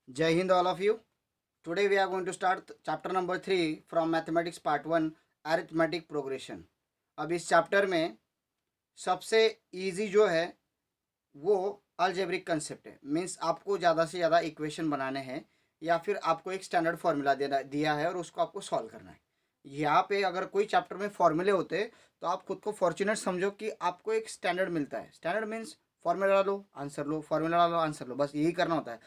Jai Hind, all of you. Today we are going to start chapter number 3 from Mathematics Part 1 Arithmetic Progression. अब इस chapter में सबसे easy जो है वो अलजेब्रिक कंसेप्ट है. मीन्स आपको ज़्यादा से ज़्यादा इक्वेशन बनाने हैं या फिर आपको एक स्टैंडर्ड फार्मूला दिया है और उसको आपको सॉल्व करना है. यहाँ पे अगर कोई चैप्टर में फॉर्मूले होते तो आप खुद को फॉर्चुनेट समझो कि आपको एक स्टैंडर्ड मिलता है. स्टैंडर्ड मीन्स फार्मूला लो आंसर लो, फार्मूला लो आंसर लो, बस यही करना होता है.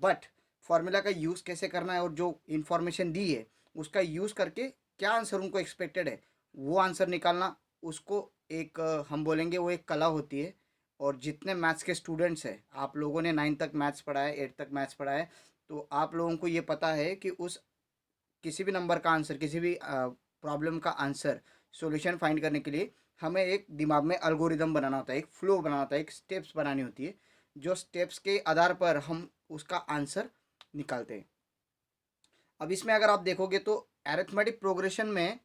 बट फार्मूला का यूज़ कैसे करना है और जो इन्फॉर्मेशन दी है उसका यूज़ करके क्या आंसर उनको एक्सपेक्टेड है वो आंसर निकालना, उसको एक हम बोलेंगे वो एक कला होती है. और जितने मैथ्स के स्टूडेंट्स हैं, आप लोगों ने 9 तक मैथ्स पढ़ा है, 8 तक मैथ्स पढ़ा है, तो आप लोगों को ये पता है कि उस किसी भी नंबर का आंसर, किसी भी प्रॉब्लम का आंसर, सॉल्यूशन फाइंड करने के लिए हमें एक दिमाग में अल्गोरिदम बनाना होता है, एक फ्लो बनाना होता है, एक स्टेप्स बनानी होती है. जो स्टेप्स के आधार पर हम उसका आंसर निकालते हैं. अब इसमें अगर आप देखोगे तो अरिथमेटिक प्रोग्रेशन में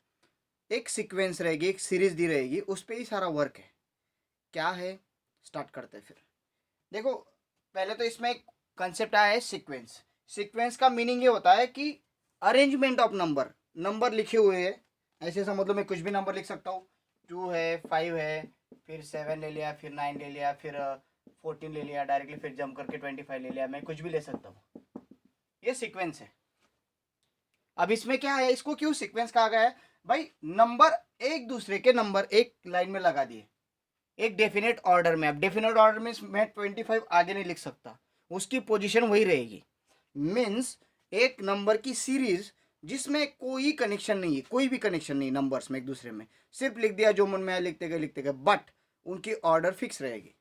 एक सीक्वेंस रहेगी, एक सीरीज दी रहेगी, उस पर ही सारा वर्क है. क्या है, स्टार्ट करते हैं फिर. देखो, पहले तो इसमें एक कंसेप्ट आया है सीक्वेंस. सीक्वेंस का मीनिंग ये होता है कि अरेंजमेंट ऑफ नंबर. नंबर लिखे हुए हैं, ऐसे समझ लो मैं कुछ भी नंबर लिख सकता हूँ. 2 है, 5 है, फिर 7 ले लिया, फिर 9 ले लिया, फिर 14 ले लिया डायरेक्टली, फिर जंप करके 25 ले लिया. मैं कुछ भी ले सकता हूँ. ये सीक्वेंस है. अब इसमें क्या है, इसको क्यों सीक्वेंस कहा गया है? भाई नंबर एक दूसरे के नंबर एक लाइन में लगा दिए एक डेफिनेट ऑर्डर में. अब डेफिनेट ऑर्डर में मैं 25 आगे नहीं लिख सकता, उसकी पोजीशन वही रहेगी. मीन्स एक नंबर की सीरीज जिसमें कोई कनेक्शन नहीं है, कोई भी कनेक्शन नहीं नंबर्स में एक दूसरे में, सिर्फ लिख दिया जो मन में आया लिखते गए, बट उनकी ऑर्डर फिक्स रहेगी,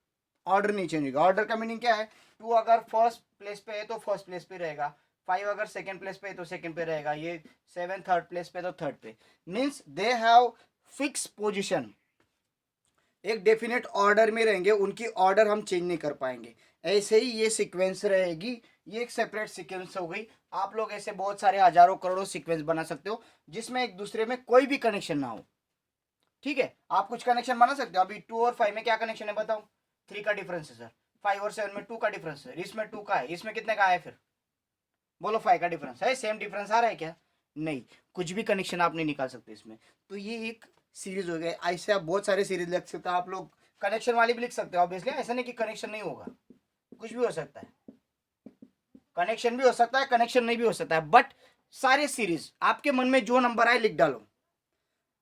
ऑर्डर नहीं चेंज होगा. ऑर्डर का मीनिंग क्या है? 2 अगर फर्स्ट प्लेस पे है तो फर्स्ट प्लेस पे रहेगा, 5 अगर सेकंड प्लेस पे है तो सेकंड पे रहेगा, ये 7 थर्ड प्लेस पे तो थर्ड पे. Means they have fix position, एक डेफिनेट ऑर्डर में रहेंगे, उनकी ऑर्डर हम चेंज नहीं कर पाएंगे. ऐसे ही ये सीक्वेंस रहेगी, ये एक सेपरेट सीक्वेंस हो गई. आप लोग ऐसे बहुत सारे हजारों करोड़ों सीक्वेंस बना सकते हो जिसमें एक दूसरे में कोई भी कनेक्शन ना हो. ठीक है, आप कुछ कनेक्शन बना सकते हो. अभी 2 और 5 में क्या कनेक्शन है बताओ? 3 का डिफरेंस है सर. 5 और 7 में 2 का डिफरेंस है, इसमें 2 का है, इसमें कितने का है? फिर बोलो 5 का डिफरेंस है. सेम डिफरेंस आ रहा है क्या? नहीं, कुछ भी कनेक्शन आप नहीं निकाल सकते इसमें. तो ये एक सीरीज हो गया. ऐसे आप बहुत सारे सीरीज लिख सकते हो. आप लोग कनेक्शन वाली भी लिख सकते हो ऑब्वियसली. ऐसा नहीं कि कनेक्शन नहीं होगा, कुछ भी हो सकता है. कनेक्शन भी हो सकता है, कनेक्शन नहीं भी हो सकता है, बट सारे सीरीज आपके मन में जो नंबर आए लिख डालो.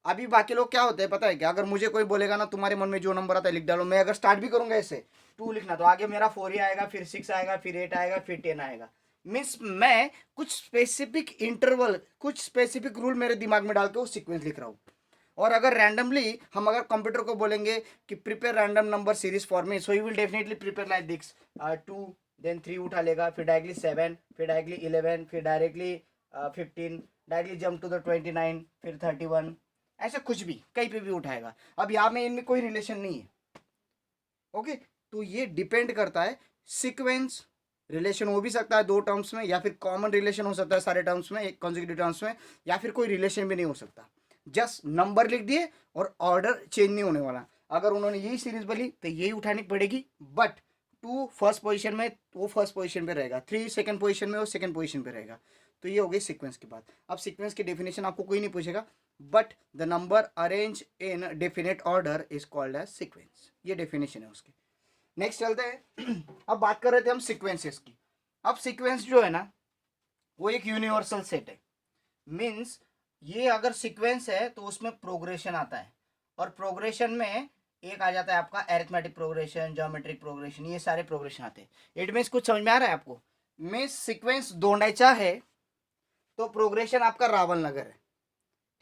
अभी बाकी लोग क्या होते हैं पता है क्या? अगर मुझे कोई बोलेगा ना तुम्हारे मन में जो नंबर आता है लिख डालो, मैं अगर स्टार्ट भी करूंगा ऐसे 2 लिखना, तो आगे मेरा 4 ही आएगा, फिर 6 आएगा, फिर 8 आएगा, फिर 10 आएगा. मीन्स मैं कुछ स्पेसिफिक इंटरवल, कुछ स्पेसिफिक रूल मेरे दिमाग में डाल के वो सीक्वेंस लिख रहा हूँ. और अगर रैंडमली हम अगर कंप्यूटर को बोलेंगे कि prepare random number series for me, so you will definitely prepare like this. 2 then 3 उठा लेगा, फिर डायरेक्टली 7, फिर डायरेक्टली 11, फिर directly 15, directly jump to the 29, फिर 31. ऐसे कुछ भी कहीं पे भी उठाएगा. अब यहाँ में इनमें कोई रिलेशन नहीं है. ओके, तो ये डिपेंड करता है. सीक्वेंस रिलेशन हो भी सकता है 2 टर्म्स में, या फिर कॉमन रिलेशन हो सकता है सारे टर्म्स में, एक कॉन्जिक्यूटिव टर्म्स में, या फिर कोई रिलेशन भी नहीं हो सकता. जस्ट नंबर लिख दिए और ऑर्डर चेंज नहीं होने वाला. अगर उन्होंने यही सीरीज बोली तो यही उठानी पड़ेगी, बट 2 फर्स्ट पोजीशन में वो फर्स्ट पोजीशन पे रहेगा, 3 सेकंड पोजीशन में वो सेकंड पोजीशन पे रहेगा. तो ये हो गई सीक्वेंस की बात. अब सीक्वेंस की डेफिनेशन आपको कोई नहीं पूछेगा, but the number arrange in definite order is called as sequence. ये डेफिनेशन है उसकी. नेक्स्ट चलते हैं. अब बात कर रहे थे हम सीक्वेंसेस की. अब सीक्वेंस जो है ना वो एक यूनिवर्सल सेट है. मीन्स ये अगर सीक्वेंस है तो उसमें प्रोग्रेशन आता है, और प्रोग्रेशन में एक आ जाता है आपका एरिथमेटिक प्रोग्रेशन, ज्योमेट्रिक प्रोग्रेशन, ये सारे प्रोग्रेशन आते हैं. इट मीन्स कुछ समझ में आ रहा है आपको? मीन्स सीक्वेंस दोंडाईचा है तो प्रोग्रेशन आपका रावण नगर है.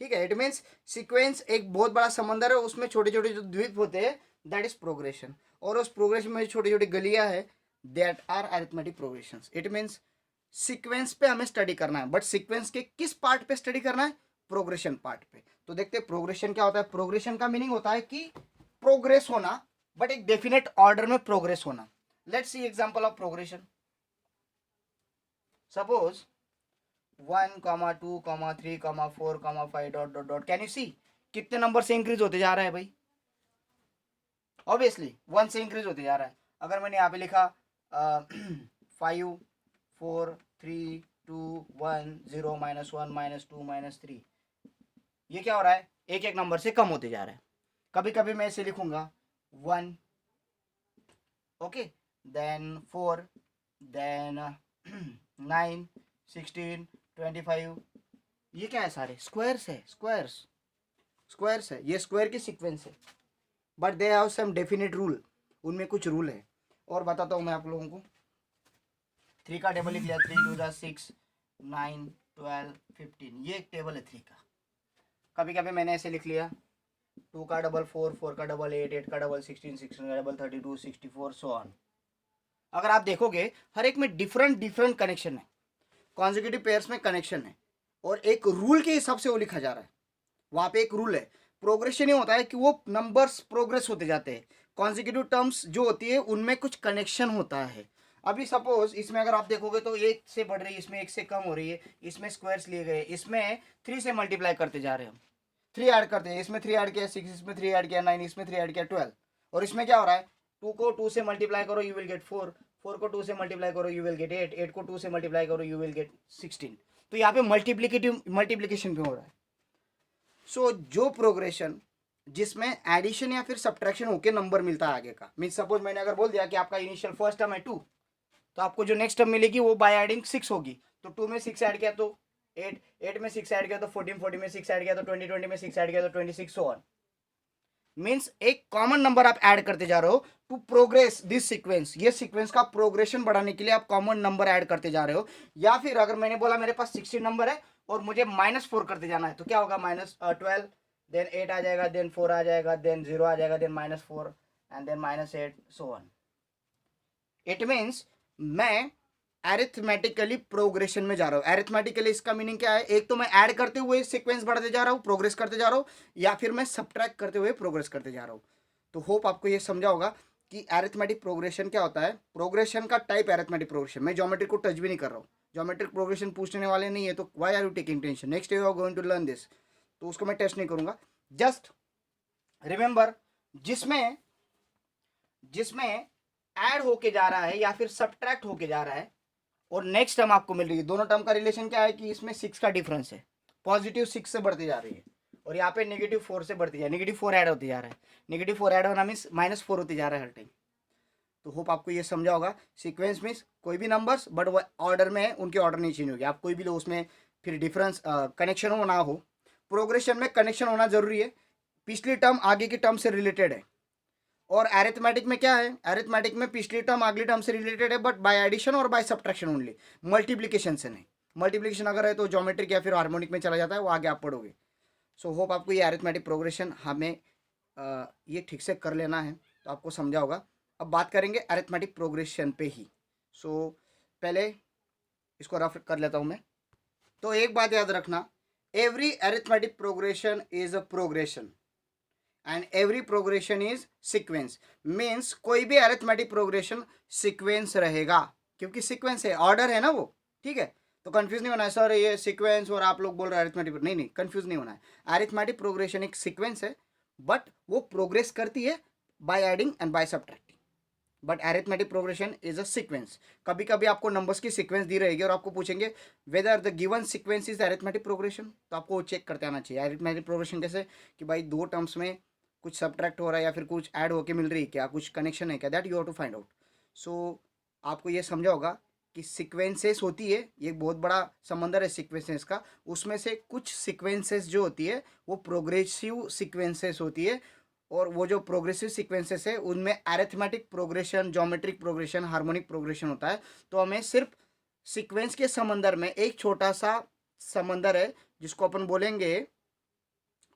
ठीक है, इट मीन्स सीक्वेंस एक बहुत बड़ा समंदर है, उसमें छोटे छोटे जो द्वीप होते हैं, दैट इज प्रोग्रेशन. और उस प्रोग्रेशन में छोटी छोटी गलियां है, that are arithmetic progression. It means sequence पे हमें स्टडी करना है, बट सीक्वेंस के किस पार्ट पे स्टडी करना है? प्रोग्रेशन पार्ट पे. तो देखते हैं प्रोग्रेशन क्या होता है. प्रोग्रेशन का मीनिंग होता है कि प्रोग्रेस होना, बट एक डेफिनेट ऑर्डर में प्रोग्रेस होना. Let's see example of progression. Suppose 1, 2, 3, 4, 5 dot dot dot. Can you see कितने नंबर से इंक्रीज होते जा रहा है भाई? ऑब्वियसली 1 से इंक्रीज होते जा रहा है. अगर मैंने यहाँ पे लिखा 5, 4 3 2 1 0 -1 -2 -3। ये क्या हो रहा है, एक एक नंबर से कम होते जा रहा है। कभी कभी मैं इसे लिखूंगा 1, ओके, देन 4, देन 9 16 25। ये क्या है, सारे स्क्वायर्स है, स्क्वायर्स है, ये स्क्वायर की सीक्वेंस है, but they have some definite rule, उनमें कुछ रूल है। और बताता हूँ मैं आप लोगों को। 3 का टेबल लिख लिया, 3 2 जा 6 9 12 15, ये एक टेबल है 3 का। कभी कभी मैंने ऐसे लिख लिया 2 का डबल 4, 4 का डबल 8, 8 का डबल 16, 16 का डबल 32, 64 सो ऑन। अगर आप देखोगे हर एक में डिफरेंट कनेक्शन है, कॉन्जिक्यूटिव पेयर्स में कनेक्शन है, और एक रूल के हिसाब से वो लिखा जा रहा है। वहां पे एक रूल है, प्रोग्रेशन ये होता है कि वो नंबर्स प्रोग्रेस होते जाते हैं। कॉन्जिक्यूटिव टर्म्स जो होती है उनमें कुछ कनेक्शन होता है। अभी सपोज इसमें अगर आप देखोगे तो 1 से बढ़ रही है, इसमें 1 से कम हो रही है, इसमें स्क्वायर्स लिए गए, इसमें 3 से मल्टीप्लाई करते जा रहे हैं हम, 3 ऐड करते हैं, इसमें 3 ऐड किया 6, इसमें 3 ऐड किया 9, इसमें 3 ऐड किया 12। और इसमें क्या हो रहा है, 2 को 2 से मल्टीप्लाई करो यू विल गेट 4, 4 को 2 से मल्टीप्लाई करो यू विल गेट 8, 8 को 2 से मल्टीप्लाई करो यू विल गेट 16। तो यहाँ पे मल्टीप्लीकेशन भी हो रहा है। सो जो प्रोग्रेशन जिसमें एडिशन या फिर सब्ट्रैक्शन होके नंबर मिलता है आगे का, मीन सपोज मैंने अगर बोल दिया कि आपका इनिशियल फर्स्ट टर्म है 2, तो आपको जो नेक्स्ट टर्म मिलेगी वो बाय एडिंग 6 होगी। तो 2 में 6 ऐड किया तो 8, 8 में 6 ऐड किया तो 14, 14 में 6 ऐड किया तो 20, 20 में 6 ऐड किया तो 26 सो ऑन। मीन्स एक कॉमन नंबर आप ऐड करते जा रहे हो टू प्रोग्रेस दिस सीक्वेंस। ये सीक्वेंस का प्रोग्रेशन बढ़ाने के लिए आप कॉमन नंबर ऐड करते जा रहे हो। या फिर अगर मैंने बोला मेरे पास 16 नंबर है और मुझे -4 करते जाना है, तो क्या होगा, -12, देन 8 आ जाएगा, देन 4 आ जाएगा, देन 0 आ जाएगा, then -4 and then -8 so on. It means मैं एरिथमेटिकली प्रोग्रेशन में जा रहा हूँ। एरिथमेटिकली इसका मीनिंग क्या है, एक तो मैं ऐड करते हुए सीक्वेंस बढ़ाते जा रहा हूँ, प्रोग्रेस करते जा रहा हूँ, या फिर मैं सब्ट्रैक्ट करते हुए प्रोग्रेस करते जा रहा हूँ। तो होप आपको ये समझा होगा कि एरिथमेटिक प्रोग्रेशन क्या होता है। प्रोग्रेशन का टाइप एरिथमेटिक प्रोग्रेशन, मैं ज्योमेट्रिक को टच भी नहीं कर रहा हूँ, ज्योमेट्रिक प्रोग्रेशन पूछने वाले नहीं है, तो why are you taking tension, next you are going to learn this, तो उसको मैं टेस्ट नहीं करूंगा। जस्ट रिमेंबर, जिसमें जिसमें ऐड होके जा रहा है या फिर सब्ट्रैक्ट होके जा रहा है और नेक्स्ट टर्म आपको मिल रही है, दोनों टर्म का रिलेशन क्या है कि इसमें 6 का डिफरेंस है, पॉजिटिव 6 से बढ़ती जा रही है और यहाँ पे -4 से बढ़ती जा रही है, -4 ऐड होती जा रहा है, -4 ऐड होना मीन्स -4 होती जा रहा है हर टाइम। तो होप आपको ये समझा होगा। सीक्वेंस मीन्स कोई भी नंबर्स बट वो ऑर्डर में है, उनके ऑर्डर नहीं चेंज होगी, आप कोई भी लो उसमें फिर डिफरेंस कनेक्शन हो ना हो। प्रोग्रेशन में कनेक्शन होना जरूरी है, पिछली टर्म आगे की टर्म से रिलेटेड है। और एरिथमेटिक में क्या है, एरिथमेटिक में पिछली टर्म अगली टर्म से रिलेटेड है, बट बाय एडिशन और बाय सब्ट्रैक्शन ओनली, मल्टीप्लिकेशन से नहीं। मल्टीप्लिकेशन अगर है तो ज्योमेट्रिक या फिर हार्मोनिक में चला जाता है, वो आगे आप पढ़ोगे। सो होप आपको ये एरिथमेटिक प्रोग्रेशन हमें ये ठीक से कर लेना है, तो आपको समझा होगा। अब बात करेंगे एरिथमेटिक प्रोग्रेशन पे ही। सो पहले इसको रफ कर लेता हूँ मैं। तो एक बात याद रखना, every arithmetic progression is a progression and every progression is sequence. Means कोई भी अरिथमेटिक प्रोग्रेशन सीक्वेंस रहेगा, क्योंकि सीक्वेंस है, ऑर्डर है ना वो, ठीक है। तो कंफ्यूज नहीं होना है सर ये सीक्वेंस और आप लोग बोल रहे हैं अरिथमेटिक, नहीं नहीं कंफ्यूज नहीं होना है। अरिथमेटिक प्रोग्रेशन एक सीक्वेंस है, बट वो प्रोग्रेस करती है by adding and by subtracting, but arithmetic progression is a sequence. कभी कभी आपको नंबर्स की सीक्वेंस दी रहेगी और आपको पूछेंगे weather the given sequence is arithmetic progression, तो आपको चेक करते आना चाहिए अरिथमेटिक प्रोग्रेशन कैसे, कि भाई दो टर्म्स में कुछ सब्ट्रैक्ट हो रहा है या फिर कुछ ऐड होके मिल रही है क्या, कुछ कनेक्शन है क्या, that you have to find out. So आपको ये समझा होगा कि सीक्वेंसेस होती है, ये एक बहुत बड़ा समंदर है सीक्वेंसेस का, उसमें से कुछ सीक्वेंसेस जो होती है वो प्रोग्रेसिव सीक्वेंसेस होती है, और वो जो प्रोग्रेसिव सीक्वेंसेस है उनमें arithmetic progression, geometric progression, harmonic progression होता है। तो हमें सिर्फ सीक्वेंस के समंदर में एक छोटा सा समंदर है जिसको अपन बोलेंगे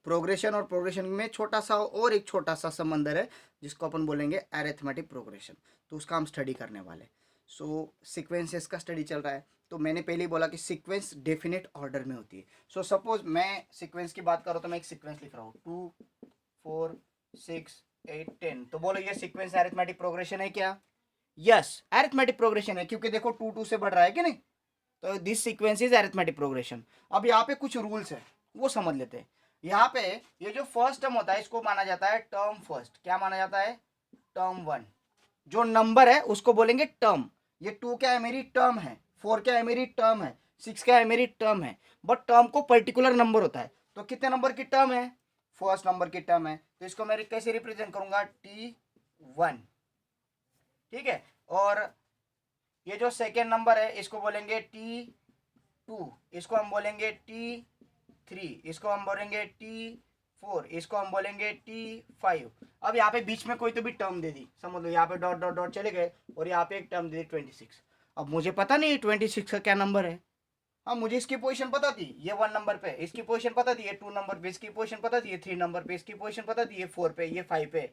प्रोग्रेशन, और प्रोग्रेशन में छोटा सा और एक छोटा सा समंदर है जिसको अपन बोलेंगे अरिथमेटिक प्रोग्रेशन, तो उसका हम स्टडी करने वाले। सो सीक्वेंसेस का स्टडी चल रहा है, तो मैंने पहले ही बोला कि सीक्वेंस डेफिनेट ऑर्डर में होती है। सो सपोज मैं सीक्वेंस की बात करूँ तो मैं एक सीक्वेंस लिख रहा हूँ 2 4 6 8 10, तो बोलो ये सीक्वेंस अरिथमेटिक प्रोग्रेशन है क्या? यस, अरिथमेटिक प्रोग्रेशन है, क्योंकि देखो 2 2 से बढ़ रहा है कि नहीं, तो this sequence is arithmetic progression. अब यहाँ पे कुछ रूल्स है वो समझ लेते हैं। यहाँ पे ये जो फर्स्ट टर्म होता है इसको माना जाता है टर्म फर्स्ट, क्या माना जाता है, टर्म 1। जो नंबर है उसको बोलेंगे टर्म, ये 2 क्या है, मेरी टर्म है, 4 क्या है मेरी टर्म है, 6 क्या है मेरी टर्म है, बट टर्म को पर्टिकुलर नंबर होता है। तो कितने नंबर की टर्म है, फर्स्ट नंबर की टर्म है, तो इसको मैं कैसे रिप्रेजेंट करूंगा, T1, ठीक है। और ये जो सेकेंड नंबर है इसको बोलेंगे T2, इसको हम बोलेंगे T3, इसको हम बोलेंगे T4, इसको हम बोलेंगे T5। अब यहाँ पे बीच में कोई तो भी टर्म दे दी, समझ लो यहाँ पे डॉट डॉट डॉट चले गए और यहाँ पे एक टर्म दे दी 26। अब मुझे पता नहीं 26 का क्या नंबर है। हाँ, मुझे इसकी पोजीशन पता थी, ये 1 नंबर पे, इसकी पोजीशन पता थी ये 2 नंबर पे, इसकी पोजीशन पता थी ये 3 नंबर पे, इसकी पोजीशन पता थी ये 4 पे, ये 5 पे।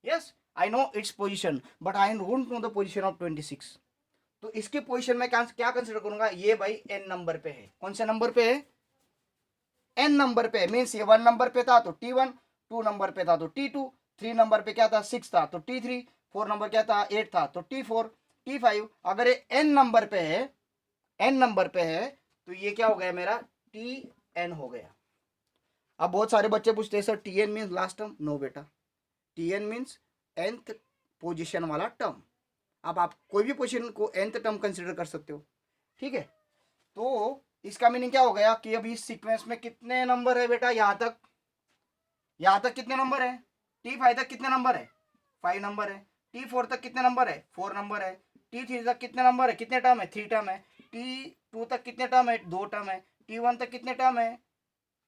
Yes, I know its position, but I don't know the position of 26। तो इसकी पोजीशन में क्या कंसिडर करूंगा, ये भाई n नंबर पे है। कौन से नंबर पे है, n नंबर पे। मीन्स ये 1 नंबर पे था तो T1, 2 नंबर पे था तो T2, 3 नंबर पे क्या था 6 था तो T3, 4 नंबर क्या था 8 था तो T4, T5। अगर ये n नंबर पे है, n नंबर पे है, तो ये क्या हो गया मेरा, Tn हो गया। अब बहुत सारे बच्चे पूछते हैं sir Tn means last term. No बेटा, Tn मीन्स nth पोजीशन वाला टर्म। अब आप कोई भी पोजीशन को nth टर्म कंसिडर कर सकते हो, ठीक है। तो इसका मीनिंग क्या हो गया कि अभी इस सीक्वेंस में कितने नंबर है बेटा, यहां तक कितने नंबर है, T5 तक कितने नंबर है, 5 नंबर है। T4 तक कितने नंबर है, 4 नंबर है। T3 तक कितने नंबर है, कितने टर्म है, 3 टर्म है। T2 तक कितने टर्म है, 2 टर्म है। T1 तक कितने टर्म है,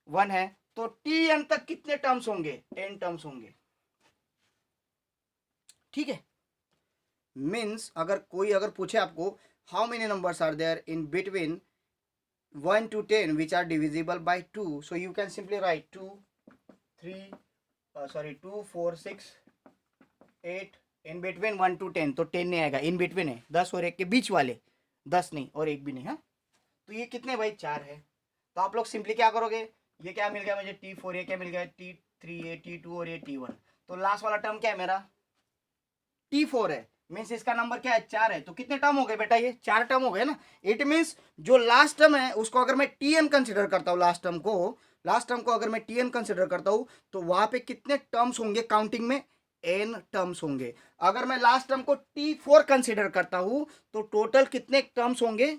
1 है। तो Tn तक कितने टर्म्स होंगे, n टर्म्स होंगे, ठीक है। मीन्स अगर पूछे आपको how many numbers are there in between 1 to 10 which are divisible by 2, so you can simply write 2 2 4 6 8 in between 1 to 10। तो 10 नहीं आएगा, इन बिटवीन है, 10 और 1 के बीच वाले, 10 नहीं और 1 भी नहीं है। तो ये कितने भाई, 4 है। तो आप लोग सिंपली क्या करोगे, ये क्या मिल गया मुझे T4, ये क्या मिल गया T3, ये T2 और ये T1। तो लास्ट वाला टर्म क्या है मेरा, T4 है। मीन्स इसका नंबर क्या है, 4 है। तो कितने टर्म हो गए बेटा, ये 4 टर्म हो गए ना। इट मीन्स जो लास्ट टर्म है उसको अगर मैं Tn कंसिडर करता हूँ, लास्ट टर्म को अगर मैं Tn कंसिडर करता हूँ तो वहां पे कितने टर्म्स होंगे काउंटिंग में, n टर्म्स होंगे। अगर मैं लास्ट टर्म को T4 कंसिडर करता हूँ तो टोटल कितने टर्म्स होंगे,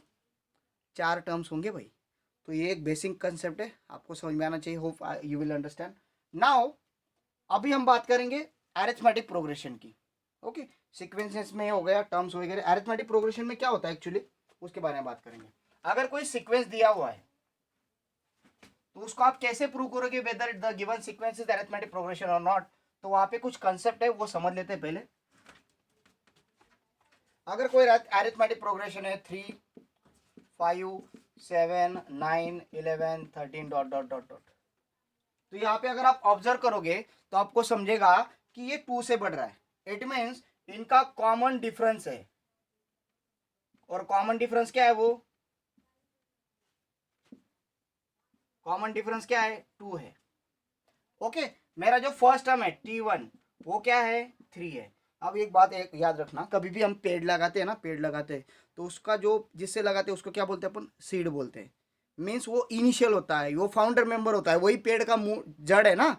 4 टर्म्स होंगे भाई। तो ये एक बेसिक कंसेप्ट है, आपको समझ में आना चाहिए। Hope you will understand now. अभी हम बात करेंगे अरिथमेटिक प्रोग्रेशन की। ओके, सीक्वेंसेस में हो गया, टर्म्स वगैरह। अरिथमेटिक प्रोग्रेशन में क्या होता है एक्चुअली, उसके बारे में बात करेंगे। अगर कोई सीक्वेंस दिया हुआ है तो उसको आप कैसे प्रूव करोगे weather the given sequence is arithmetic progression और नॉट। तो वहां पे कुछ कंसेप्ट है वो समझ लेते हैं पहले। अगर कोई अरिथमेटिक प्रोग्रेशन है 3 5 7 9 11 13 डॉट डॉट डॉट डॉट, तो यहाँ पे अगर आप ऑब्जर्व करोगे तो आपको समझेगा कि ये 2 से बढ़ रहा है। इट मीन्स इनका कॉमन डिफरेंस है, और कॉमन डिफरेंस क्या है, वो कॉमन डिफरेंस क्या है, 2 है। ओके, मेरा जो फर्स्ट टर्म है T1 वो क्या है, 3 है। अब एक बात एक याद रखना, कभी भी हम पेड़ लगाते हैं ना, पेड़ लगाते हैं तो उसका जो जिससे लगाते हैं उसको क्या बोलते हैं अपन, सीड बोलते हैं। मीन्स वो इनिशियल होता है, वो फाउंडर मेंबर होता है, वही पेड़ का जड़ है ना।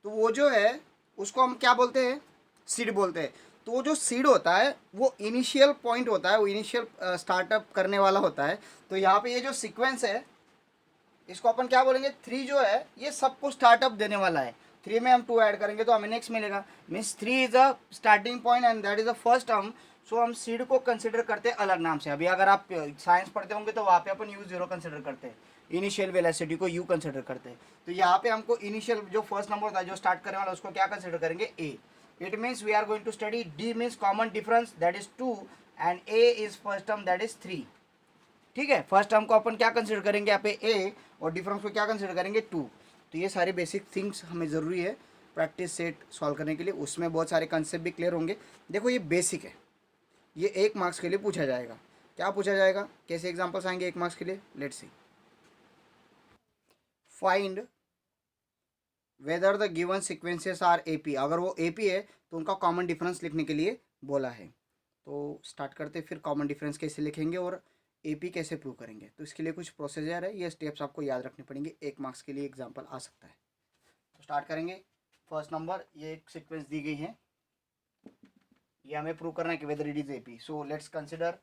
तो वो जो है उसको हम क्या बोलते हैं, सीड बोलते हैं। तो वो जो सीड होता है वो इनिशियल पॉइंट होता है, वो इनिशियल स्टार्टअप करने वाला होता है। तो यहाँ पे ये जो सीक्वेंस है इसको अपन क्या बोलेंगे, 3 जो है ये सबको स्टार्टअप देने वाला है। 3 में हम 2 ऐड करेंगे तो हमें नेक्स्ट मिलेगा। Means 3 is a starting point and that is a first term. So हम सीड को कंसिडर करते हैं अलग नाम से। अभी अगर आप साइंस पढ़ते होंगे तो वहाँ पे अपन U0 कंसिडर करते हैं, इनिशियल वेलोसिटी को U कंसिडर करते हैं। तो यहाँ पे हमको इनिशियल जो फर्स्ट नंबर होता है जो स्टार्ट करने वाला उसको क्या कंसिडर करेंगे, A। It means we are going to study D means common difference that is 2 and A is first term that is 3। ठीक है, फर्स्ट टर्म को अपन क्या कंसिडर करेंगे यहाँ पे A, और डिफरेंस को क्या कंसिडर करेंगे 2। तो ये सारे बेसिक थिंग्स हमें ज़रूरी है प्रैक्टिस सेट सॉल्व करने के लिए। उसमें बहुत सारे कंसेप्ट भी क्लियर होंगे। देखो ये बेसिक है, ये 1 मार्क्स के लिए पूछा जाएगा। क्या पूछा जाएगा, कैसे एग्जाम्पल्स आएंगे 1 मार्क्स के लिए, let's see. Find whether the given sequences are AP। अगर वो AP है तो उनका कॉमन डिफरेंस लिखने के लिए बोला है। तो स्टार्ट करते फिर कॉमन डिफरेंस कैसे लिखेंगे और AP कैसे प्रूव करेंगे। तो इसके लिए कुछ प्रोसीजर है, ये स्टेप्स आपको याद रखने पड़ेंगे। 1 मार्क्स के लिए एग्जाम्पल आ सकता है। तो स्टार्ट करेंगे। फर्स्ट नंबर, ये एक सीक्वेंस दी गई है, ये हमें प्रूव करना है कि whether it is AP। So let's consider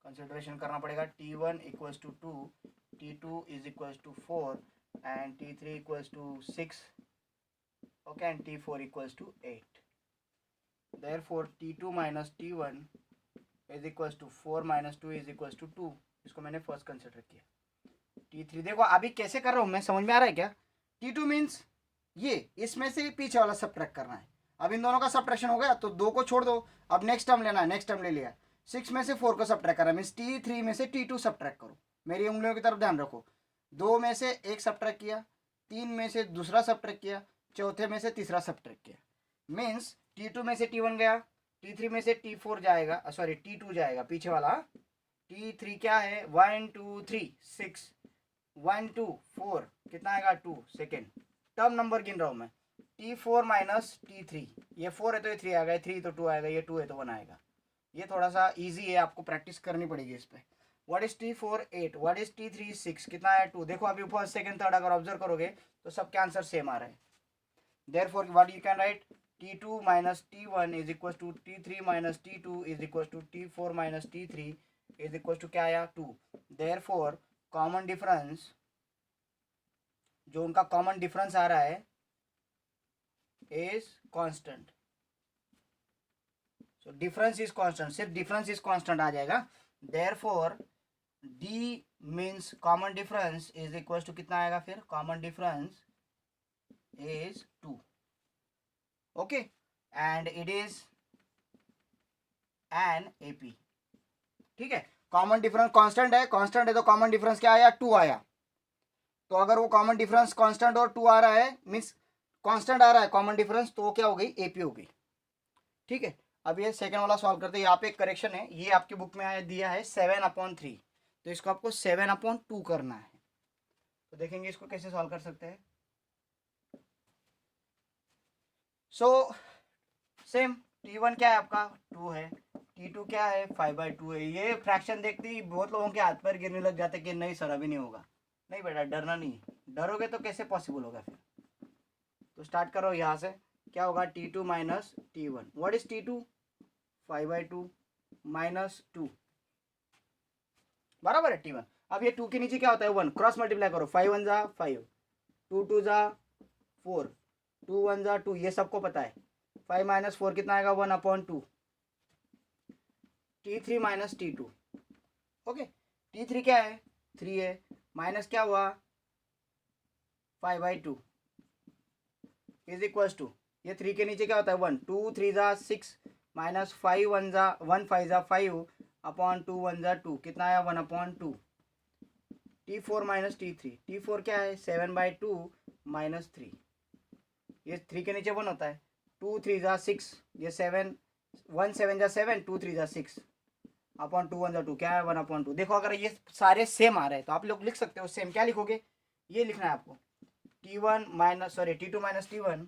consideration करना पड़ेगा। T1 equals to 2, T2 is equals to 4 and T3 equals to 6, okay, and T4 equals to 8। Therefore T2 minus T1 is equals to 4 minus 2 is equals to 2। इसको मैंने first consider किया। T3 देखो अभी कैसे कर रहा हूँ मैं, समझ में आ रहा है क्या? T2 मीन्स ये इसमें से पीछे वाला सब्ट्रैक्ट करना है। अब इन दोनों का सब्ट्रैक्शन हो गया तो 2 को छोड़ दो, अब नेक्स्ट टर्म लेना है, नेक्स्ट टर्म ले लिया। 6 में से 4 को सब्ट्रैक्ट करना है, मीन्स T3 में से T2 सब्ट्रैक्ट करो। मेरी उंगलियों की तरफ ध्यान रखो। 2 में से एक सब्ट्रैक्ट किया, 3 में से दूसरा सब्ट्रैक्ट किया, चौथे में से तीसरा सब्ट्रैक्ट किया। मीन्स T2 में से T1 गया, T3 में से T4 जाएगा, सॉरी T2 जाएगा पीछे वाला। T3 क्या है? 1 2 3 6, 1 2 4 कितना आएगा? 2। सेकेंड टर्म नंबर गिन रहा हूँ मैं। T4 माइनस T3, ये 4 है तो ये 3 आएगा, ये 3 तो 2 आएगा, ये 2 है तो 1 आएगा। ये थोड़ा सा इजी है, आपको प्रैक्टिस करनी पड़ेगी इस पे। What is T4 8, what is T3 6, कितना है? 2। देखो अभी फर्स्ट सेकंड थर्ड अगर ऑब्जर्व करोगे तो सबके आंसर सेम आ रहे हैं। Therefore what you can write, T2 minus T1 is equal to T3 minus T2 is equal to T4 minus T3 is equal to क्या आया? 2। देयरफॉर कॉमन डिफरेंस, जो उनका कॉमन डिफरेंस आ रहा है, is constant. So difference is constant, सिर्फ difference is constant आ जाएगा। Therefore D means common difference is equal to कितना आएगा फिर? Common difference is 2, okay, and it is an AP. ठीक है, कॉमन डिफरेंस कांस्टेंट है, कांस्टेंट है तो कॉमन डिफरेंस क्या आया? 2 आया। तो अगर वो कॉमन डिफरेंस कांस्टेंट और 2 आ रहा है, मीन्स कांस्टेंट आ रहा है कॉमन डिफरेंस, तो क्या हो गई? एपी हो गई। ठीक है, अब ये सेकंड वाला सॉल्व करते हैं। यहाँ पे एक करेक्शन है, ये आपकी बुक में आया दिया है 7/3, तो इसको आपको 7/2 करना है। तो देखेंगे इसको कैसे सॉल्व कर सकते हैं। सो सेम, T1 क्या है आपका? 2 है, T2 क्या है? 5/2 है। ये फ्रैक्शन देखते ही बहुत लोगों के हाथ पैर गिरने लग जाते कि नहीं सर अभी नहीं होगा। नहीं बेटा, डरना नहीं, डरोगे तो कैसे पॉसिबल होगा फिर। तो स्टार्ट करो यहाँ से। क्या होगा? T2 minus T1, what is T2? 5/2 minus 2 बराबर है T1। अब ये 2 के नीचे क्या होता है? 1, क्रॉस मल्टीप्लाई करो। 5 1 जा 5, 2 2 जा 4, 2 1 जा 2, ये सबको पता है। 5 माइनस 4 कितना आएगा? 1/2। T3 minus T2, okay. T3 क्या है? 3 है, माइनस क्या हुआ? 5/2 इज इक्वल टू, ये 3 के नीचे क्या होता है? 1, 2 3 जा 6, माइनस 5 1 जा 1 5 जा 5 अपॉन 2 1 जा 2, कितना आया? 1/2। T4 माइनस T3, T4 क्या है? 7/2 माइनस 3, ये 3 के नीचे 1 होता है। 2 3 जा 6, ये 7, 1 7 जा 7, 2 3 जा 6 अपॉन 2 1 जा 2, क्या है? 1/2। देखो अगर ये सारे सेम आ रहे हैं तो आप लोग लिख सकते हो सेम। क्या लिखोगे? ये लिखना है आपको, T1 minus sorry T2 minus T1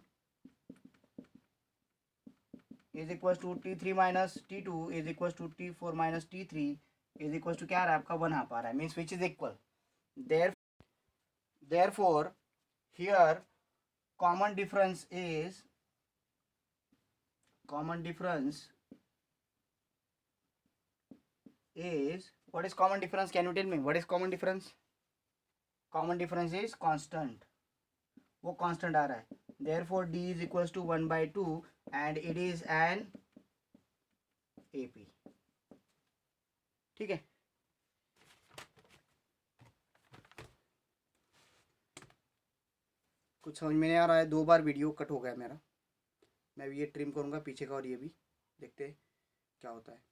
is equal to T3 minus T2 is equal to T4 minus T3 is equal to क्या आ रहा है आपका? 1/2 आ रहा है, means which is equal. Therefore here common difference is what is common difference? Can you tell me what is common difference? Common difference is constant, वो constant आ रहा है। Therefore D is equals to 1/2 and it is an AP। ठीक है, कुछ समझ में नहीं आ रहा है? 2 बार वीडियो कट हो गया मेरा, मैं भी ये ट्रिम करूँगा पीछे का और ये भी, देखते हैं क्या होता है।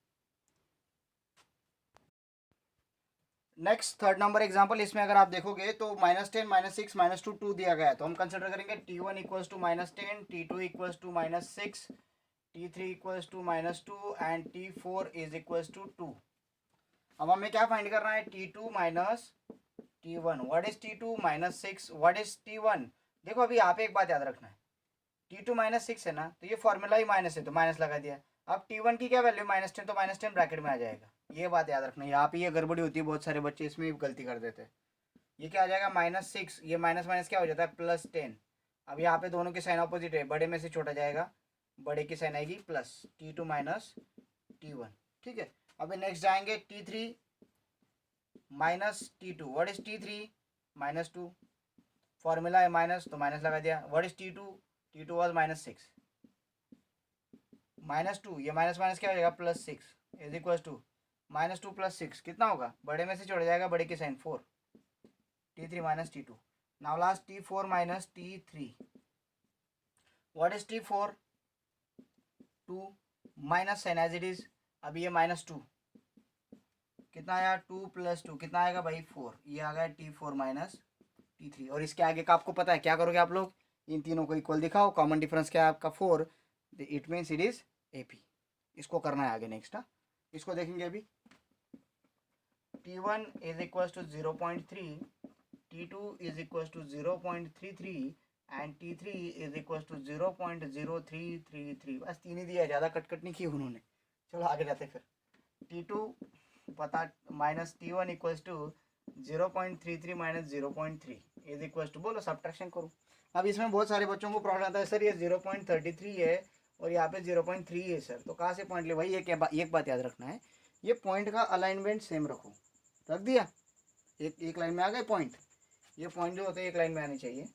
नेक्स्ट थर्ड नंबर एग्जाम्पल, इसमें अगर आप देखोगे तो -10 -6 -2 2 दिया गया है, तो हम कंसिडर करेंगे T1 equals to -10, T2 equals to -6, T3 equals to -2 and T4 is equals to 2। अब हमें क्या फाइंड करना है? T2 minus T1, what is T2 -6, what is T1? देखो अभी यहाँ पे एक बात याद रखना है, T2 -6 है ना, तो ये फॉर्मूला ही माइनस है तो माइनस लगा दिया। अब T1 की क्या वैल्यू? -10, तो -10 ब्रैकेट में आ जाएगा। ये बात याद रखना, यहाँ पे ये गड़बड़ी होती है, बहुत सारे बच्चे इसमें भी गलती कर देते हैं। ये क्या आ जाएगा? -6, ये माइनस माइनस क्या हो जाता है? +10। अब यहाँ पे दोनों की साइन ऑपोजिट है, बड़े में से छोटा जाएगा, बड़े की साइन आएगी प्लस, T2 माइनस T1। ठीक है, अभी नेक्स्ट जाएंगे T3 minus T2, what is T3 -2, formula है माइनस तो माइनस लगा दिया, what is T2, T2 was -6, -2 ये माइनस माइनस क्या हो जाएगा +6 इज इक्वल टू -2 + 6 कितना होगा, बड़े में से छोड़ जाएगा बड़े की sign 4, T3 - T2, now last T4 - T3, what is T4, 2 minus sign as it is, अभी ये -2 कितना आया 2 + 2 कितना आएगा भाई 4, ये आ गया T4 - T3, और इसके आगे का आपको पता है क्या करोगे आप लोग, इन तीनों को इक्वल दिखाओ, कॉमन डिफरेंस क्या है आपका 4, it means it is AP, इसको करना है आगे नेक्स्ट। इसको देखेंगे अभी, T1 is equal to 0.3, T2 is equal to 0.33 and T3 is equal to 0.0333, बस तीन ही दिया है, ज़्यादा कट नहीं की उन्होंने। चलो आगे जाते फिर, T2 पता -T1 equals to 0.33 - 0.3 is equals to, बोलो सब्ट्रैक्शन करो। अब इसमें बहुत सारे बच्चों को प्रॉब्लम आता है, सर ये 0.33 है और यहाँ पे 0.3 है सर, तो कहाँ से पॉइंट ले भाई, ये क्या एक बात याद रखना है, ये पॉइंट का अलाइनमेंट सेम रखो, रख दिया, एक लाइन में आ गए पॉइंट, ये पॉइंट जो होते हैं एक लाइन में आने चाहिए।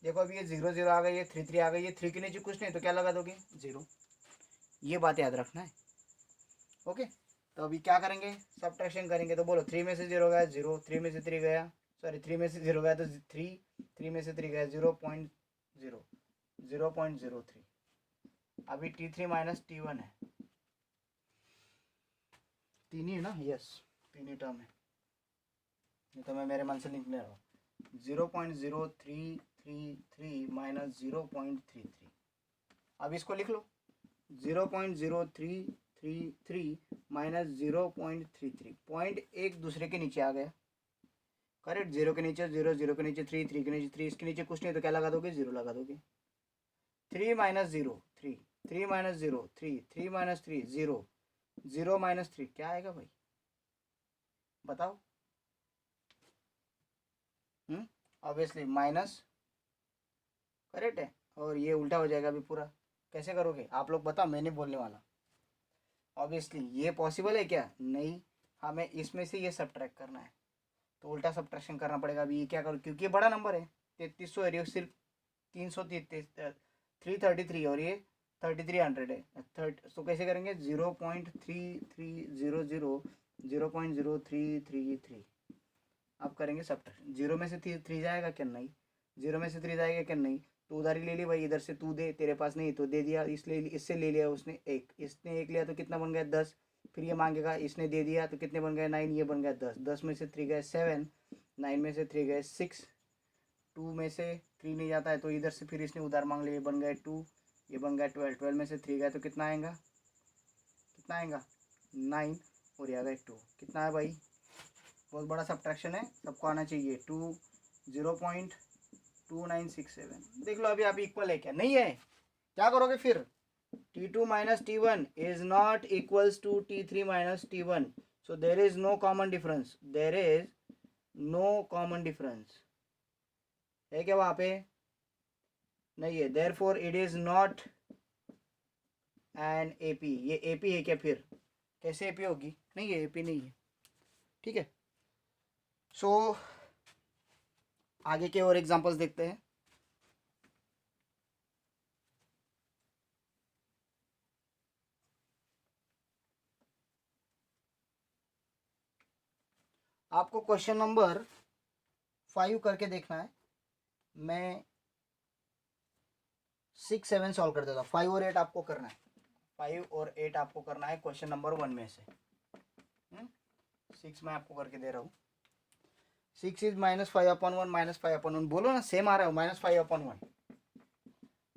देखो अभी ये 0 0 आ गई, ये 3 3 आ गई, ये 3 के नीचे कुछ नहीं तो क्या लगा दोगे 0, ये बात याद रखना है। ओके, तो अभी क्या करेंगे, सब्ट्रैक्शन करेंगे, तो बोलो 3 में से 0 गया 0, 3 में से 3 गया, सॉरी 3 में से 0 गया तो 3, 3 में से 3 गया 0.0, 0.03, अभी T3 - T1 है, तीन ही है ना, यस तीन ही टर्म है, नहीं तो मैं मेरे मन से लिख ले रहा हूँ, 0.0333 - 0.33, अब इसको लिख लो 0.0333 - 0.33, पॉइंट एक दूसरे के नीचे आ गया, करेक्ट, 0 के नीचे 0, 0 के नीचे 3, 3 के नीचे 3, इसके नीचे कुछ नहीं तो क्या लगा दोगे 0 लगा दोगे, 3 - 0 3, 3 - 0 3, 3 - 3 0, 0 - 3 क्या आएगा भाई बताओ, ऑब्वियसली माइनस, करेक्ट है, और ये उल्टा हो जाएगा अभी पूरा, कैसे करोगे आप लोग बताओ, मैं नहीं बोलने वाला, ऑब्वियसली ये पॉसिबल है क्या, नहीं, हमें इसमें से ये सब्ट्रैक्ट करना है, तो उल्टा सब्ट्रैक्शन करना पड़ेगा, अभी ये क्या करो, क्योंकि ये बड़ा नंबर है 3300 है, सिर्फ 333 और ये 3300 है, तो कैसे करेंगे 0.3300, 0.0333, अब करेंगे सब्ट्रैक्शन, 0 में से 3 जाएगा क्या, नहीं, 0 में से 3 जाएगा क्या, नहीं, तो उधारी ले ली भाई, इधर से तू दे, तेरे पास नहीं तो दे दिया, इसलिए इससे ले लिया उसने एक, इसने एक लिया तो कितना बन गया 10, फिर ये मांगेगा, इसने दे दिया तो कितने बन गए 9, ये बन गया 10, 10 में से 3 गए 7, 9 में से 3 गए 6, 2 में से 3 नहीं जाता है तो इधर से फिर इसने उधार मांग लिया, ये बन गए 2, ये बन गया 12, 12 में से 3 गए तो कितना आएगा, कितना आएगा 9, और ये आ गए 2, कितना है भाई, बहुत बड़ा सब्ट्रैक्शन है, सबको आना चाहिए 2, 0.2967, देख लो अभी आप इक्वल है क्या, नहीं है, क्या करोगे फिर, T2 - T1 is not equals to T3 - T1, so there is no common difference, there is no common difference, है क्या वहाँ पे, नहीं है, therefore it is not an AP, ये AP है क्या फिर, कैसे AP होगी, नहीं है AP नहीं है, ठीक है। सो आगे के और एग्जांपल्स देखते हैं, आपको क्वेश्चन नंबर 5 करके देखना है, मैं 6 7 सॉल्व कर देता हूँ, 5 और 8 आपको करना है, 5 और 8 आपको करना है क्वेश्चन नंबर 1 में से, 6 मैं आपको करके दे रहा हूँ, 6 इज -5/1 -5/1, बोलो ना सेम आ रहा है, -5/1,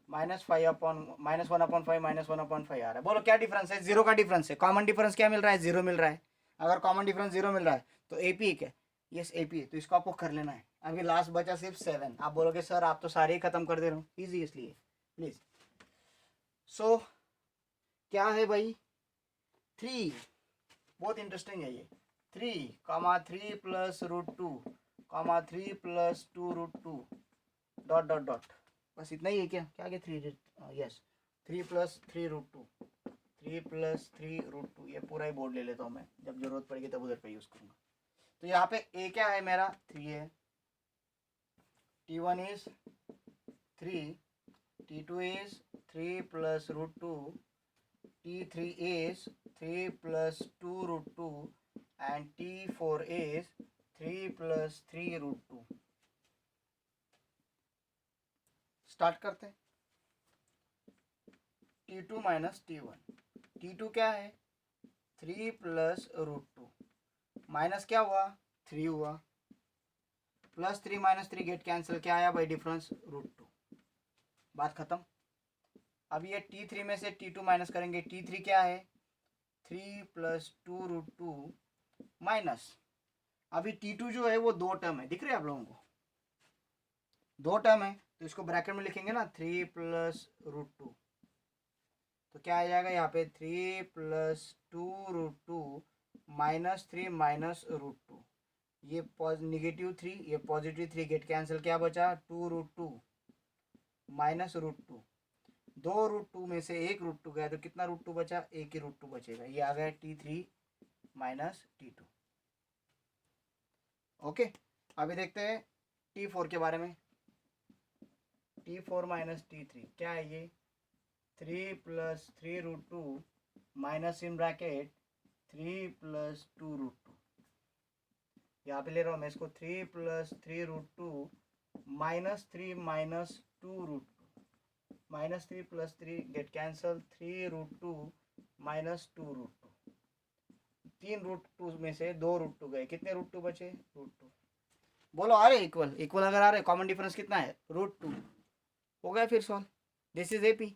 -1/5 -1/5 आ रहा है, बोलो क्या डिफरेंस है, 0 का डिफरेंस है, कॉमन डिफरेंस क्या मिल रहा है 0 मिल रहा है, अगर कॉमन डिफरेंस 0 मिल रहा है तो AP क्या, यस AP है, तो इसको आपको कर लेना है, अभी लास्ट बचा सिर्फ 7, आप बोलोगे सर आप तो सारे ही खत्म कर दे रहे हो, ईजी इसलिए प्लीज, सो क्या है भाई 3, बहुत इंटरेस्टिंग है ये, 3, 3 + √2, 3 + 2√2 डॉट डॉट डॉट, बस इतना ही है क्या, क्या 3, यस 3 + 3√2, 3 + 3√2, ये पूरा ही बोर्ड ले लेता हूँ मैं, जब जरूरत पड़ेगी तब उधर पे यूज़ करूँगा, तो यहाँ पे ए क्या है मेरा 3 है, T1 is 3, T2 is 3 plus root 2, T3 is 3 plus 2 root 2 and T4 is 3 plus 3 root 2। Start करते हैं। T2 माइनस T1, T2 क्या है 3 प्लस रूट 2, माइनस क्या हुआ 3 हुआ, प्लस 3 माइनस 3 गेट कैंसिल, क्या आया भाई डिफरेंस रूट 2, बात खत्म। अब ये T3 में से T2 माइनस करेंगे, T3 क्या है 3 प्लस 2 रूट 2 माइनस, अभी T2 जो है वो दो टर्म है, दिख रहे हैं आप लोगों को, दो टर्म है तो इसको ब्रैकेट में लिखेंगे ना 3 प्लस रूट 2, तो क्या आ जाएगा यहाँ पे 3 plus 2 root 2 minus 3 minus root 2, ये निगेटिव 3 ये पॉजिटिव 3 गेट कैंसिल, क्या बचा 2 रूट 2 माइनस रूट 2, दो रूट 2 में से एक रूट 2 गया तो कितना रूट 2 बचा, एक ही रूट 2 बचेगा, ये आ गया T3 माइनस T2। ओके, अभी देखते हैं T4 के बारे में। T4 माइनस T3 क्या है ये 3 plus 3 root 2 minus in bracket 3 plus 2 root 2, यहाँ पे ले रहा हूँ मैं इसको 3 plus 3 root 2 minus 3 minus 2 root 2, minus 3 plus 3 get cancel, 3 root 2 minus 2 root 2, 3 root 2 में से 2 रूट 2 गए, कितने रूट 2 बचे रूट 2, बोलो आ रहे इक्वल, इक्वल अगर आ रहे कॉमन डिफरेंस कितना है रूट 2, हो गया फिर सॉल्व, दिस इज AP।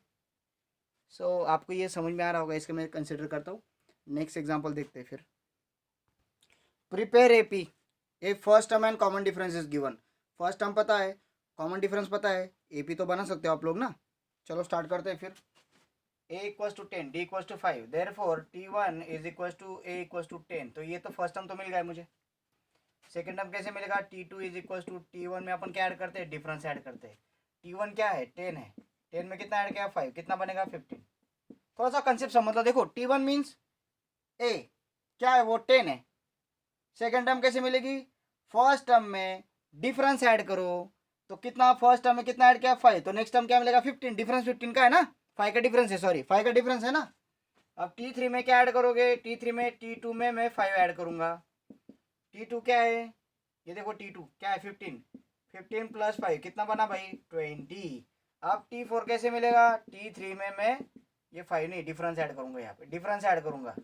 सो आपको ये समझ में आ रहा होगा, इसके मैं कंसिडर करता हूँ। नेक्स्ट एग्जांपल देखते हैं फिर। Prepare AP, A first term and common difference is given, first term पता है, कॉमन डिफरेंस पता है, AP तो बना सकते हो आप लोग ना। चलो स्टार्ट करते हैं फिर। a equals to 10, d equals to 5, therefore T1 is equals to a equals to 10, तो ये तो फर्स्ट टर्म तो मिल गया मुझे। सेकेंड टर्म कैसे मिलेगा, T2 is equals to T1 में अपन क्या ऐड करते हैं, डिफरेंस ऐड करते हैं। T1 क्या है 10 है, 10 में कितना ऐड किया 5, कितना बनेगा 15। थोड़ा सा कंसेप्ट समझ लो, देखो T1 मीन्स a क्या है वो 10 है, सेकेंड टर्म कैसे मिलेगी, फर्स्ट टर्म में डिफरेंस ऐड करो तो कितना, फर्स्ट टर्म में कितना ऐड किया 5, तो नेक्स्ट टर्म क्या मिलेगा 15, डिफरेंस 15 का है ना, 5 का डिफरेंस है, सॉरी 5 का डिफरेंस है ना। अब T3 में क्या ऐड करोगे, T3 में T2 में मैं 5 ऐड करूंगा, T2 क्या है ये देखो, T2 क्या है 15, 15 प्लस 5 कितना बना भाई 20। अब T4 कैसे मिलेगा, T3 में मैं ये 5 नहीं डिफरेंस ऐड करूंगा, यहाँ पे डिफरेंस ऐड करूंगा,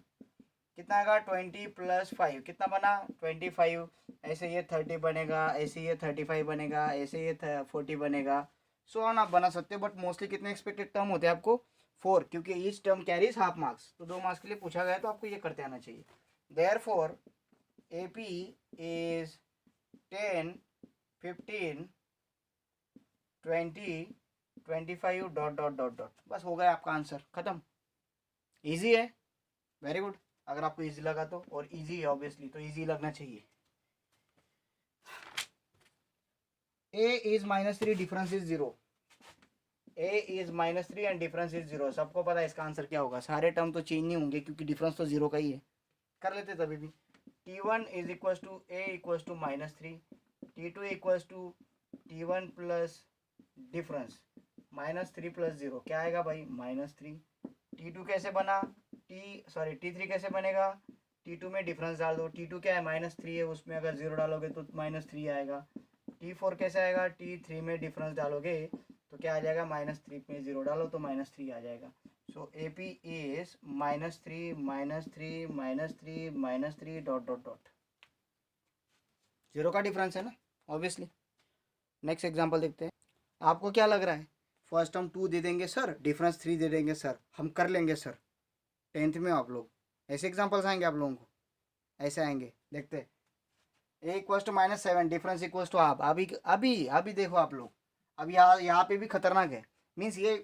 कितना आएगा 20 प्लस 5 कितना बना 25, ऐसे ये 30 बनेगा, ऐसे ये 35 बनेगा, ऐसे ये 40 बनेगा, सो ऑन आप बना सकते हो। बट मोस्टली कितने एक्सपेक्टेड टर्म होते हैं आपको 4, क्योंकि each term carries half marks, तो 2 मार्क्स के लिए पूछा गया तो आपको ये करते आना चाहिए। Therefore AP is 10 15 20 25 dot dot dot dot, बस हो गया आपका आंसर, खत्म। इजी है, वेरी गुड, अगर आपको इजी लगा तो, और इजी है ऑब्वियसली तो इजी लगना चाहिए। a is -3 difference is 0, a is -3 and difference is 0, सबको पता है इसका आंसर क्या होगा, सारे टर्म तो चेंज नहीं होंगे क्योंकि डिफरेंस तो 0 का ही है, कर लेते तभी भी। T1 is equals to a equals to -3, T2 equals to T1 plus difference -3 plus 0, क्या आएगा भाई -3। T2 कैसे बना, T3 कैसे बनेगा, T2 में डिफरेंस डाल दो, T2 क्या है -3 है, उसमें अगर 0 डालोगे तो -3 आएगा। T4 कैसे आएगा, T3 में डिफरेंस डालोगे तो क्या आ जाएगा, -3 में 0 डालो तो -3 आ जाएगा। सो AP is -3 -3 -3 -3 dot dot dot, 0 का डिफरेंस है ना ऑब्वियसली। नेक्स्ट एग्जाम्पल देखते हैं। आपको क्या लग रहा है, फर्स्ट टर्म 2 दे देंगे सर, डिफरेंस 3 दे देंगे सर, हम कर लेंगे सर, 10th में आप लोग ऐसे एग्जाम्पल्स आएंगे आप लोगों को, ऐसे आएंगे, देखते हैं। a equals to -7 difference equals to half, अभी अभी अभी देखो आप लोग, अब यहाँ पे भी खतरनाक है, मीन्स ये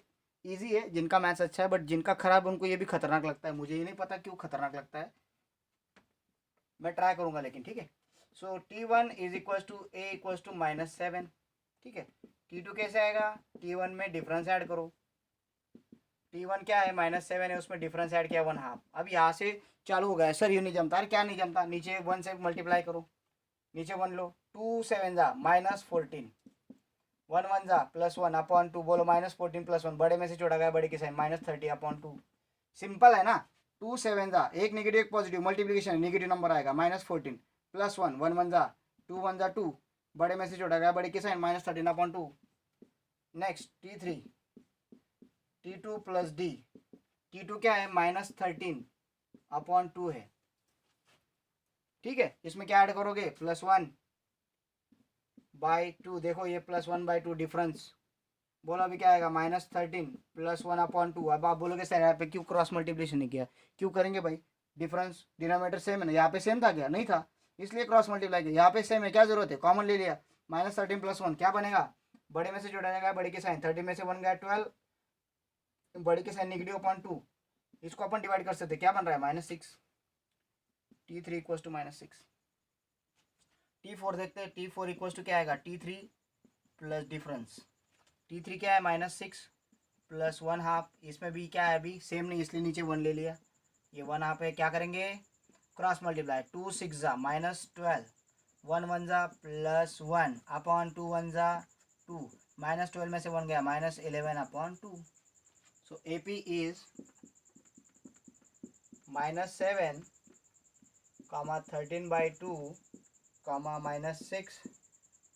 इजी है जिनका मैथ्स अच्छा है, बट जिनका खराब है उनको ये भी खतरनाक लगता है, मुझे ये नहीं पता क्यों खतरनाक लगता है, मैं ट्राई करूंगा लेकिन, ठीक है। So T1 is equals to a equals to -7, ठीक है। T2 कैसे आएगा, T1 में डिफरेंस ऐड करो, T1 क्या है -7 है, उसमें डिफरेंस ऐड किया 1/2, अब यहाँ से चालू हो गया सर, ये नहीं जमता, अरे क्या नहीं जमता, नीचे 1 से मल्टीप्लाई करो, नीचे 1 लो, 2 7 जा -14, 1 1 जा +1 अपॉन 2, बोलो -14 +1, बड़े में से छोटा गया बड़े की साइन -30 अपॉन 2। सिंपल है ना। 2 7 जा, एक नेगेटिव एक पॉजिटिव, मल्टीप्लीकेशन नेगेटिव नंबर आएगा -14 +1, 1 1 जा 2 1 जा 2, बड़े में से छोटा गया बड़े की sign -13 upon 2। Next T3, T2 plus D, T2 क्या है -13 अपॉन 2 है, ठीक है। इसमें क्या ऐड करोगे +1 बाई 2, देखो ये +1/2 डिफरेंस, बोलो अभी क्या आएगा -13 +1 अपॉन 2। अब आप बोलोगे सर यहाँ पे क्यों क्रॉस मल्टीप्लिकेशन नहीं किया, क्यों करेंगे भाई, डिफरेंस डिनोमिनेटर सेम है ना, यहाँ पे सेम था क्या, नहीं था, इसलिए क्रॉस मल्टीप्लाई किया, यहाँ पे सेम है क्या जरूरत है, कॉमन ले लिया, -13 +1 क्या बनेगा, बड़े में से जोड़ा जाएगा बड़े की साइन, 30 में से 1 गया 12, बड़े की साइन नेगेटिव अपॉन 2, इसको अपन डिवाइड कर सकते, क्या बन रहा है -6, T3 इक्वल टू -6। T4 देखते हैं, T4 इक्वल टू क्या आएगा, T3 प्लस डिफरेंस, T3 क्या है -6 प्लस 1/2, इसमें भी क्या है अभी सेम नहीं, इसलिए नीचे 1 ले लिया, ये 1/2 है, क्या करेंगे क्रॉस मल्टीप्लाई, 2 6 जा -12, 1 1 जा +1 अपॉन 2 1 जा 2, -12 में से 1 गया -11 अपॉन 2। So AP is -7, (13/2), -6,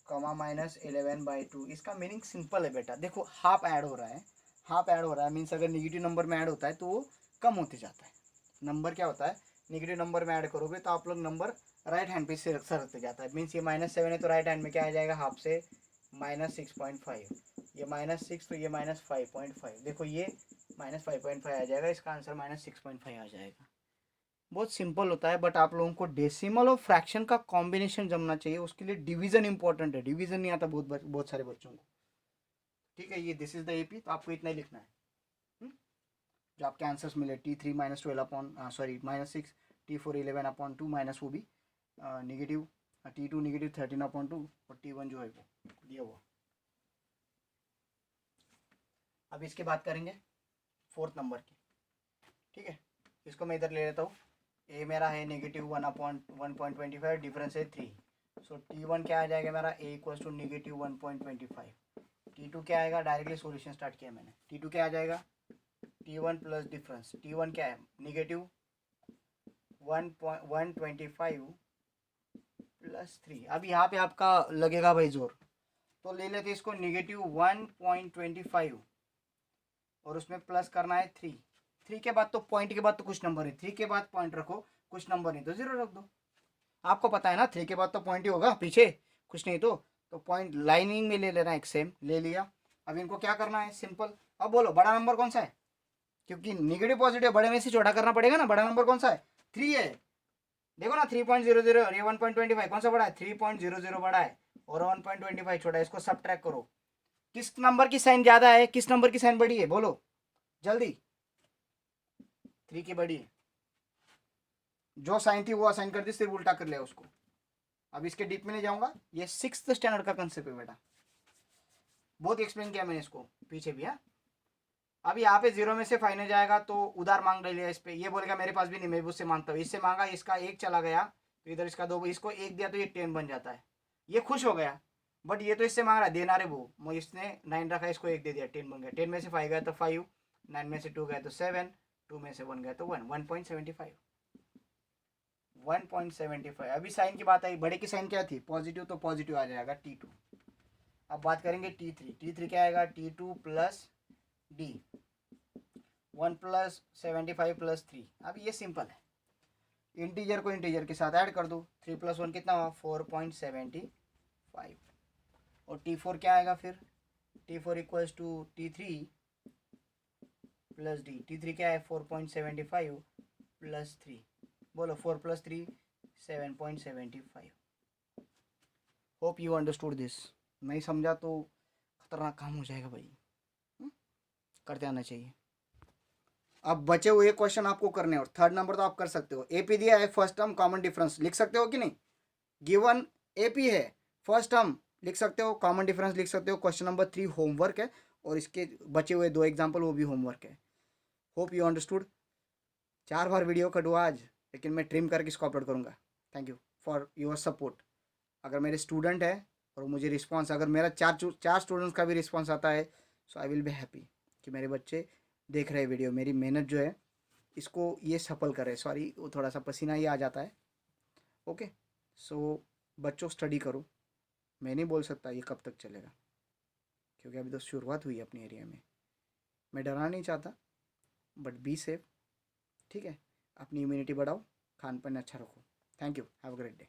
-11/2। इसका मीनिंग सिंपल है बेटा, देखो हाफ ऐड हो रहा है, हाफ ऐड हो रहा है मीन्स अगर नेगेटिव नंबर में ऐड होता है तो वो कम होते जाता है, नंबर क्या होता है नेगेटिव नंबर में ऐड करोगे तो आप लोग नंबर राइट हैंड पे से सरकते जाता है, मीन्स ये -7 है तो राइट हैंड में क्या आ जाएगा हाफ से -6.5, ये -6 तो ये -5.5, देखो ये -5.5 आ जाएगा, इसका आंसर -6.5 आ जाएगा। बहुत सिंपल होता है, बट आप लोगों को डेसिमल और फ्रैक्शन का कॉम्बिनेशन जमना चाहिए, उसके लिए डिवीजन इंपॉर्टेंट है, डिवीजन नहीं आता बहुत सारे बच्चों को, ठीक है। ये दिस इज द AP, तो आपको इतना ही लिखना है। जो आपके आंसर्स मिले T3 -12 upon sorry -6, T4 11 upon 2 minus वो भी नेगेटिव, T2 नेगेटिव 13 अपॉन 2 और T1 जो है वो दिया हुआ। अब इसके बात करेंगे 4th नंबर की, ठीक है। इसको मैं इधर ले लेता हूँ, ए मेरा है -1/1.25, डिफरेंस है 3, सो T1 क्या आ जाएगा मेरा, A इक्वल टू -1.25, T2 क्या आएगा, डायरेक्टली सॉल्यूशन स्टार्ट किया मैंने, T2 क्या आ जाएगा T1 प्लस डिफरेंस, T1 क्या है -1.125 प्लस 3। अब यहाँ पे आपका लगेगा भाई जोर, तो ले लेते इसको -1.25 और उसमें प्लस करना है 3 के बाद तो पॉइंट के बाद तो कुछ नंबर है, 3 के बाद पॉइंट रखो, कुछ नंबर नहीं तो 0 रख दो, आपको पता है ना 3 के बाद तो पॉइंट ही होगा, पीछे कुछ नहीं तो पॉइंट लाइनिंग में ले लेना, एक सेम ले लिया। अब इनको क्या करना है सिंपल, अब बोलो बड़ा नंबर कौन सा है, क्योंकि नेगेटिव पॉजिटिव बड़े में से छोटा करना पड़ेगा ना, बड़ा नंबर कौन सा है 3 है, देखो ना 3.00 और ये 1.25 कौन सा बड़ा है, 3.00 बड़ा है और 1.25 छोटा है, इसको सब्ट्रैक्ट करो, किस नंबर की साइन ज्यादा है, किस नंबर की साइन बड़ी है, बोलो जल्दी, 3 की बड़ी है, जो साइन थी वो असाइन कर दी, सिर्फ उल्टा कर लिया उसको। अब इसके डीप में नहीं जाऊंगा, ये 6th स्टैंडर्ड का कंसेप्ट है बेटा, बहुत एक्सप्लेन किया मैंने इसको पीछे भी। हाँ अब यहाँ पे 0 में से 5 जाएगा तो उधार मांग लिया इस पे, ये बोलेगा मेरे पास भी नहीं, मैं भी उससे मांगता हूँ, इससे मांगा, इसका 1 चला गया तो इधर इसका 2, इसको 1 दिया तो ये 10 बन जाता है, ये खुश हो गया, बट ये तो इससे मांग रहा है देना रे वो इसने 9 रखा, इसको 1 दे दिया, 10 बन गया, 10 में से 5 गया तो 5, 9 में से 2 गया तो 7, 2 में से 1 गया तो 1, 1.75, 1.75। अभी साइन की बात आई, बड़े की साइन क्या थी पॉजिटिव, तो पॉजिटिव आ जाएगा T2। अब बात करेंगे T3 क्या आएगा, T2 प्लस D, 1 + 75 + 3। अब ये सिंपल है, इंटीजर को इंटीजर के साथ ऐड कर दो, 3 + 1 कितना हुआ 4.75, और T4 क्या आएगा फिर, T4 equals to T3 plus D, T3 क्या है 4.75 + 3, बोलो 4 + 3 7.75। होप यू अंडरस्टूड दिस, नहीं समझा तो खतरनाक काम हो जाएगा भाई, करते आना चाहिए। अब बचे हुए क्वेश्चन आपको करने, और 3rd नंबर तो आप कर सकते हो, AP दिया है फर्स्ट टर्म कॉमन डिफरेंस लिख सकते हो कि नहीं, गिवन AP है फर्स्ट टर्म लिख सकते हो, कॉमन डिफरेंस लिख सकते हो, क्वेश्चन नंबर 3 होमवर्क है, और इसके बचे हुए 2 एग्जाम्पल वो भी होमवर्क है। Hope you understood. 4 bar video cut हुआ आज, लेकिन मैं ट्रिम करके इसको अपलोड करूँगा। Thank you for your support. अगर मेरे स्टूडेंट है और मुझे रिस्पॉन्स, अगर मेरा चार स्टूडेंट्स का भी रिस्पॉन्स आता है, सो आई विल बी हैप्पी कि मेरे बच्चे देख रहे हैं वीडियो, मेरी मेहनत जो है इसको ये सफल करे। सॉरी, वो थोड़ा सा पसीना ही आ जाता है। ओके, सो बच्चों स्टडी करो। मैं नहीं बोल सकता ये कब तक चलेगा, क्योंकि अभी तो शुरुआत हुई है अपनी एरिया में। मैं डरना नहीं चाहता, बट बी सेफ। ठीक है, अपनी इम्यूनिटी बढ़ाओ, खान पान अच्छा रखो। Thank you, have a great day.